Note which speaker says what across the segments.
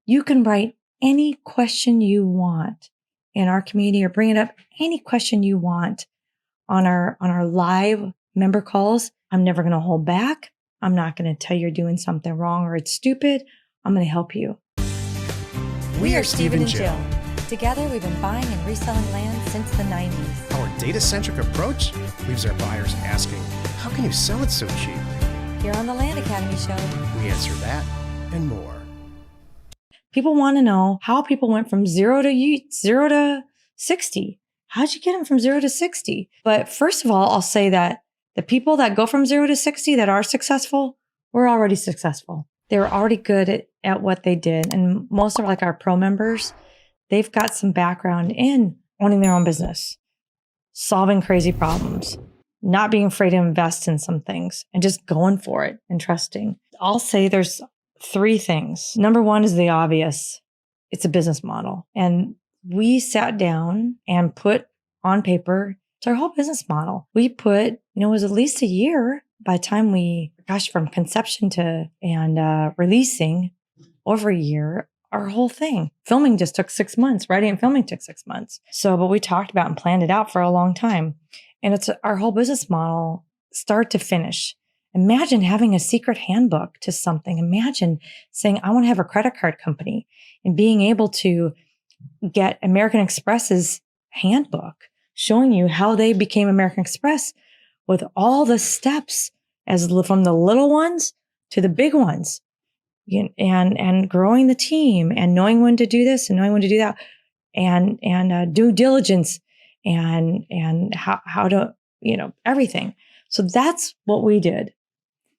Speaker 1: You can write any question you want in our community or bring it up any question you want on our live member calls. I'm never going to hold back. I'm not going to tell you you're doing something wrong or it's stupid. I'm going to help you.
Speaker 2: We are Stephen and Jill.
Speaker 1: Together, we've been buying and reselling land since the 90s.
Speaker 2: Our data-centric approach leaves our buyers asking, how can you sell it so cheap?
Speaker 1: Here on the Land Academy Show,
Speaker 2: We answer that and more.
Speaker 1: people want to know how people went from zero to 60. How'd you get them from 0 to 60? But first of all, I'll say that the people that go from 0 to 60 that are successful were already successful. They were already good at what they did. And most of our pro members, they've got some background in owning their own business, solving crazy problems, not being afraid to invest in some things and just going for it and trusting. I'll say there's 3 things. Number 1 is the obvious. It's a business model. And we sat down and put on paper, it's our whole business model. We put, it was at least a year by the time from conception to releasing, over a year, our whole thing. Filming just took 6 months. Writing and filming took 6 months. But we talked about and planned it out for a long time. And it's our whole business model, start to finish. Imagine having a secret handbook to something. Imagine saying, I want to have a credit card company and being able to get American Express's handbook showing you how they became American Express with all the steps from the little ones to the big ones, and growing the team and knowing when to do this and knowing when to do that, and due diligence and how to, everything. So that's what we did.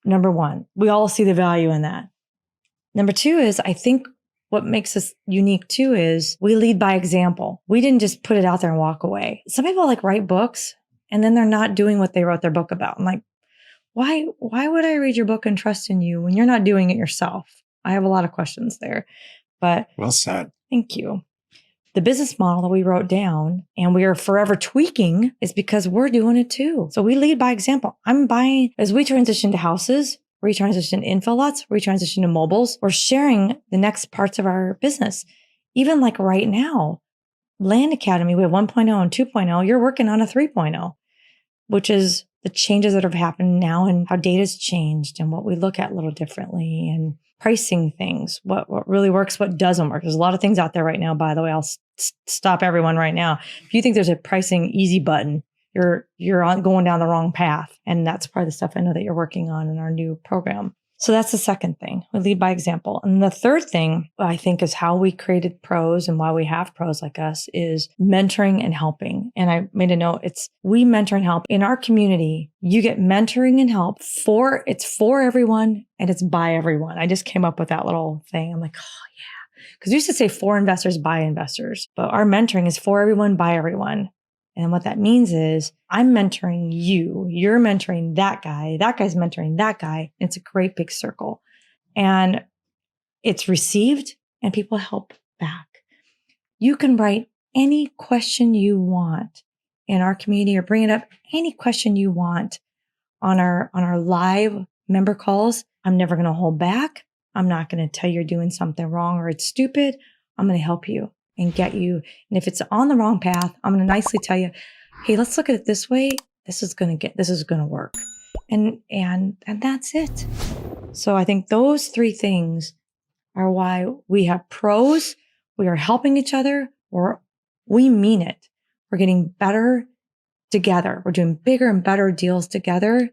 Speaker 1: Number 1, we all see the value in that. Number 2 is, I think what makes us unique too is we lead by example. We didn't just put it out there and walk away. Some people write books and then they're not doing what they wrote their book about. I'm like, why would I read your book and trust in you when you're not doing it yourself? I have a lot of questions there, but
Speaker 2: Well said.
Speaker 1: Thank you. The business model that we wrote down and we are forever tweaking is because we're doing it too. So we lead by example. I'm buying, as we transition to houses, we transition to infill lots, we transition to mobiles, we're sharing the next parts of our business. Even right now, Land Academy, we have 1.0 and 2.0. You're working on a 3.0, which is the changes that have happened now and how data's changed and what we look at a little differently and pricing things, what really works, what doesn't work. There's a lot of things out there right now, by the way. I'll stop everyone right now. If you think there's a pricing easy button, you're going down the wrong path. And that's part of the stuff I know that you're working on in our new program. So that's the second thing. We lead by example. And the third thing I think is how we created pros and why we have pros like us is mentoring and helping. And I made a note. We mentor and help in our community. You get mentoring and help it's for everyone and it's by everyone. I just came up with that little thing. I'm like, oh yeah. Because we used to say for investors, by investors, but our mentoring is for everyone, by everyone. And what that means is I'm mentoring you, you're mentoring that guy's mentoring that guy. It's a great big circle. And it's received and people help back. You can write any question you want in our community or bring it up any question you want on our live member calls. I'm never going to hold back. I'm not going to tell you you're doing something wrong or it's stupid. I'm going to help you and get you. And if it's on the wrong path, I'm going to nicely tell you, hey, let's look at it this way. This is going to work. And that's it. So I think those 3 things are why we have pros. We are helping each other, or we mean it. We're getting better together. We're doing bigger and better deals together.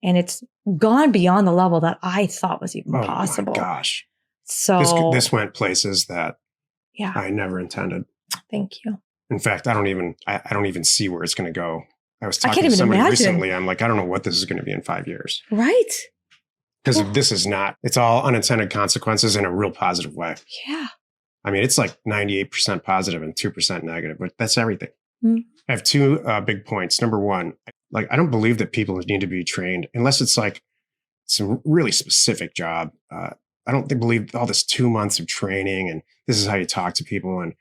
Speaker 1: And it's gone beyond the level that I thought was even possible.
Speaker 2: Oh my gosh.
Speaker 1: So
Speaker 2: this went places that
Speaker 1: yeah,
Speaker 2: I never intended.
Speaker 1: Thank you.
Speaker 2: In fact, I don't even see where it's going to go. I was talking to somebody recently. I'm like, I don't know what this is going to be in 5 years.
Speaker 1: Right.
Speaker 2: Because this is it's all unintended consequences in a real positive way.
Speaker 1: Yeah.
Speaker 2: I mean, it's 98% positive and 2% negative, but that's everything.
Speaker 1: Mm-hmm.
Speaker 2: I have 2 big points. Number 1, I don't believe that people need to be trained unless it's some really specific job. I don't believe all this 2 months of training and this is how you talk to people. And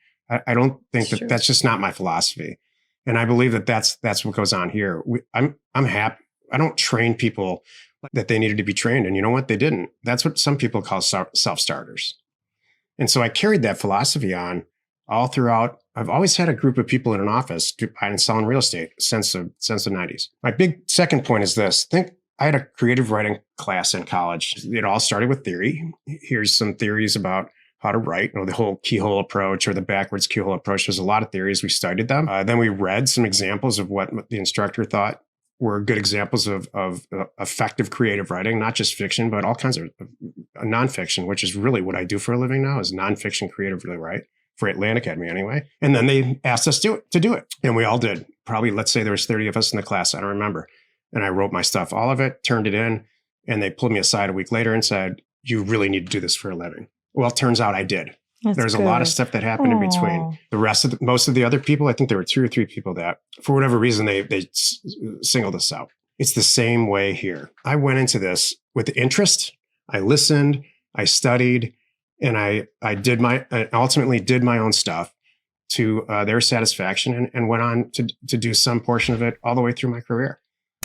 Speaker 2: I don't think that's just not my philosophy. And I believe that that's what goes on here. I'm happy. I don't train people that they needed to be trained. And you know what? They didn't. That's what some people call self-starters. And so I carried that philosophy on all throughout. I've always had a group of people in an office buying and selling real estate since the 90s. My big second point is this. I had a creative writing class in college. It all started with theory. Here's some theories about how to write, the whole keyhole approach or the backwards keyhole approach. There's a lot of theories. We studied them. Then we read some examples of what the instructor thought were good examples of effective creative writing, not just fiction, but all kinds of nonfiction, which is really what I do for a living now, is nonfiction creatively write for Land Academy anyway. And then they asked us to do it. And we all did. Probably, let's say there was 30 of us in the class. I don't remember. And I wrote my stuff, all of it, turned it in, and they pulled me aside a week later and said, you really need to do this for a living. Well, it turns out I did. There's a lot of stuff that happened in between. The rest of most of the other people, I think there were 2 or 3 people that, for whatever reason, they singled us out. It's the same way here. I went into this with interest. I listened, I studied, and I ultimately did my own stuff to their satisfaction, and went on to do some portion of it all the way through my career.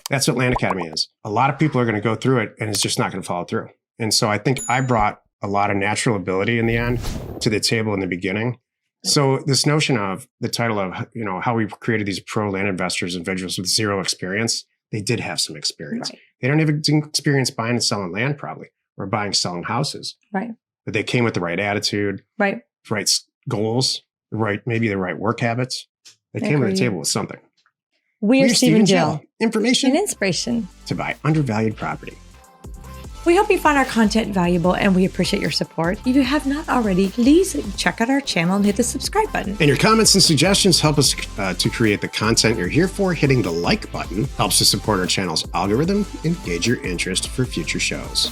Speaker 2: That's what Land Academy is. A lot of people are going to go through it, and it's just not going to follow through. And so I think I brought a lot of natural ability in the end to the table in the beginning. So this notion of the title of, how we created these pro land investors, individuals with zero experience, they did have some experience. Right. They don't have experience buying and selling land probably, or buying and selling houses.
Speaker 1: Right.
Speaker 2: But they came with the right attitude,
Speaker 1: right
Speaker 2: goals, maybe the right work habits. They came to the table with something.
Speaker 1: We're Stephen Jill.
Speaker 2: Information
Speaker 1: and inspiration
Speaker 2: to buy undervalued property.
Speaker 1: We hope you find our content valuable, and we appreciate your support. If you have not already, please check out our channel and hit the subscribe button.
Speaker 2: And your comments and suggestions help us to create the content you're here for. Hitting the like button helps to support our channel's algorithm and gauge your interest for future shows.